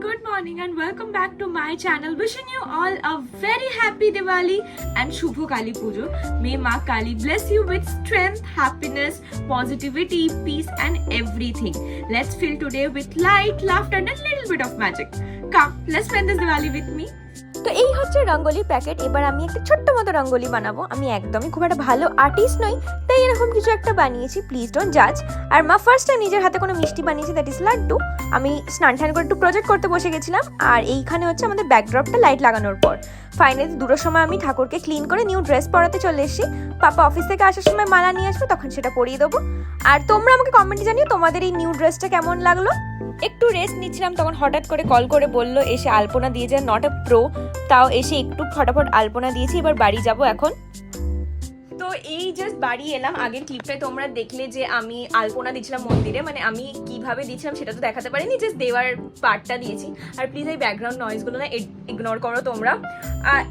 good morning and welcome back to my channel. Wishing you all a very happy Diwali and Shubho Kali Pujo. May Ma Kali bless you with strength, happiness, positivity, peace and everything. Let's fill today with light, laughter and a little bit of magic. Come, let's spend this Diwali with me. তো এই হচ্ছে rangoli packet. এবার আমি একটা ছোট্ট মতো রঙ্গোলি বানাবো। আমি একদমই খুব একটা ভালো আর্টিস্ট নই, তাই এরকম কিছু একটা বানিয়েছি, প্লিজ ডোন্ট জাজ। আর মা ফার্স্ট টাইম নিজের হাতে কোনো মিষ্টি বানিয়েছি, দ্যাট ইজ লাড্ডু। আমি স্নান টান করে একটু প্রজেক্ট করতে বসে গেছিলাম, আর এইখানে হচ্ছে আমাদের ব্যাকড্রপটা লাইট লাগানোর পর ফাইনালি দুটোর সময় আমি ঠাকুরকে ক্লিন করে নিউ ড্রেস পরাতে চলে এসেছি। পাপা অফিস থেকে আসার সময় মালা নিয়ে আসবে, তখন সেটা পরিয়ে দেবো। আর তোমরা আমাকে কমেন্টে জানিও তোমাদের এই নিউ ড্রেসটা কেমন লাগলো। একটু রেস্ট নিচ্ছিলাম, তখন হঠাৎ করে কল করে বললো এসে আলপনা দিয়ে যায়, নট এ প্রো, তাও এসে একটু ফটাফট আলপনা দিয়েছি। এবার বাড়ি যাব এখন। তো এই জাস্ট বাড়ি এলাম। আগের ক্লিপটায় তোমরা দেখলে যে আমি আলপনা দিয়েছিলাম মন্দিরে, মানে আমি কিভাবে দিয়েছিলাম সেটা তো দেখাতে পারিনি, জাস্ট দেওয়ার পার্টটা দিয়েছি। আর প্লিজ এই ব্যাকগ্রাউন্ড নয়েজগুলো না ইগনোর করো তোমরা।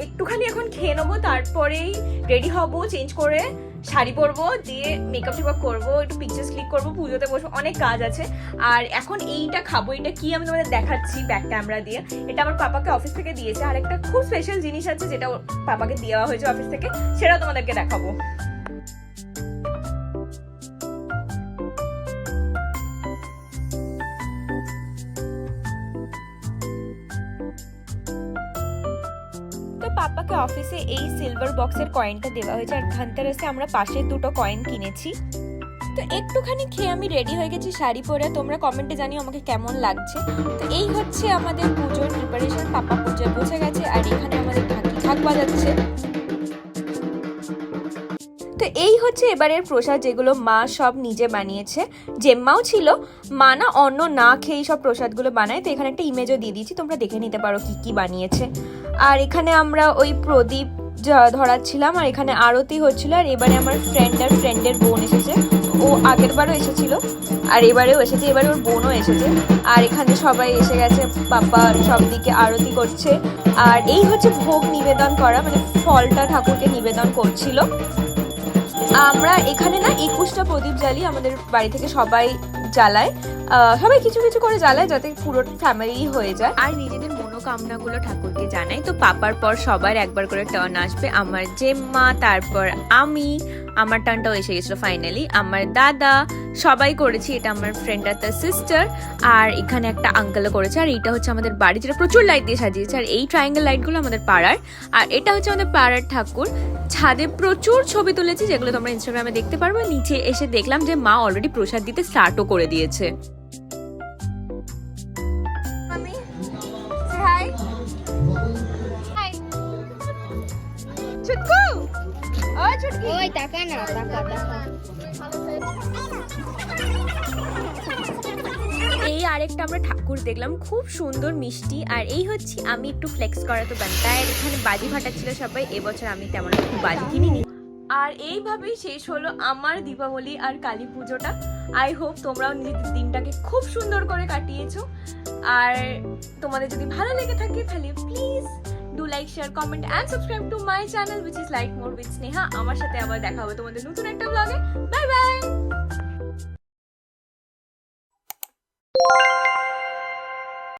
একটুখানি এখন খেয়ে নেবো, তারপরেই রেডি হবো, চেঞ্জ করে শাড়ি পরবো, দিয়ে মেকআপ টেকআপ করবো, একটু পিকচার্স ক্লিক করবো, পুজোতে বসবো, অনেক কাজ আছে। আর এখন এইটা খাবো, এটা কি আমি তোমাদের দেখাচ্ছি ব্যাক ক্যামেরা দিয়ে। এটা আমার পাপাকে অফিস থেকে দিয়েছে। আর একটা খুব স্পেশাল জিনিস আছে যেটা পাপাকে দেওয়া হয়েছে অফিস থেকে, সেটাও তোমাদেরকে দেখাবো। পাপাকে অফিসে এই সিলভার বক্সের কয়েনটা দেওয়া হয়েছে, আর ধনতেরাসে আমরা পাশের দুটো কয়েন কিনেছি। তো একটুখানি খেয়ে আমি রেডি হয়ে গেছি শাড়ি পরে। তোমরা কমেন্টে জানিও আমাকে কেমন লাগছে। তো এই হচ্ছে আমাদের পুজোর প্রিপারেশন। পাপা পুজোয় বসে গেছে, আর এখানে আমাদের ঢাক বাজাচ্ছে। তো এই হচ্ছে এবারের প্রসাদ, যেগুলো মা সব নিজে বানিয়েছে। জেম্মাও ছিল, মা না অন্য না খেয়ে সব প্রসাদগুলো বানায়। তো এখানে একটা ইমেজও দিয়ে দিয়েছি, তোমরা দেখে নিতে পারো কি কি বানিয়েছে। আর এখানে আমরা ওই প্রদীপ ধরাচ্ছিলাম, আর এখানে আরতি হচ্ছিল। আর এবারে আমার ফ্রেন্ডের বোন এসেছে, ও আগের বারও এসেছিল আর এবারেও এসেছে, এবারে ওর বোনও এসেছে। আর এখানে সবাই এসে গেছে, পাপা সব দিকে আরতি করছে। আর এই হচ্ছে ভোগ নিবেদন করা, মানে ফলটা ঠাকুরকে নিবেদন করছিল। আমরা এখানে না 21টা প্রদীপ জ্বালি, আমাদের বাড়ি থেকে সবাই জ্বালায়, সবাই কিছু কিছু করে জ্বালায়, যাতে পুরো ফ্যামিলি হয়ে যায়। আর নিজেদের মনোকামনাগুলো ঠাকুরকে জানাই। তো পাপার পর সবার একবার করে টার্ন আসবে, আমার জেম্মা, তারপর আমি, আমার টার্নটাও এসে গেছিল ফাইনালি, আমার দাদা, সবাই করেছি। এটা আমার ফ্রেন্ড আর তার সিস্টার, আর এখানে একটা আঙ্কেলও করেছে। আর এইটা হচ্ছে আমাদের বাড়ি, যেটা প্রচুর লাইট দিয়ে সাজিয়েছে। আর এই ট্রায়াঙ্গেল লাইটগুলো আমাদের পাড়ার। আর এটা হচ্ছে আমাদের পাড়ার ঠাকুর। ছাদে প্রচুর ছবি তুলেছি, যেগুলো তোমরা ইনস্টাগ্রামে দেখতে পারবে। নিচে এসে দেখলাম যে মা অলরেডি প্রসাদ দিতে স্টার্টও করে দিয়েছে। এই আরেকটা আমরা ঠাকুর দেখলাম, খুব সুন্দর মিষ্টি। আর এই হচ্ছে আমি একটু ফ্লেক্স করা তো বান্তায়, এখানে বাজি ফাটাচ্ছিল সবাই। এবছর আমি তেমন একটু বাজি কিনিনি। আর এইভাবেই শেষ হলো আমার দীপাবলি আর কালী পুজোটা। আই হোপ তোমরাও নিজেদের দিনটাকে খুব সুন্দর করে কাটিয়েছো। আর তোমাদের যদি ভালো লেগে থাকে তাহলে please do like, share, comment and subscribe to my channel, which is Like More with Sneha। আমার সাথে আবার দেখা হবে তোমাদের নতুন একটা ব্লগে। Bye bye.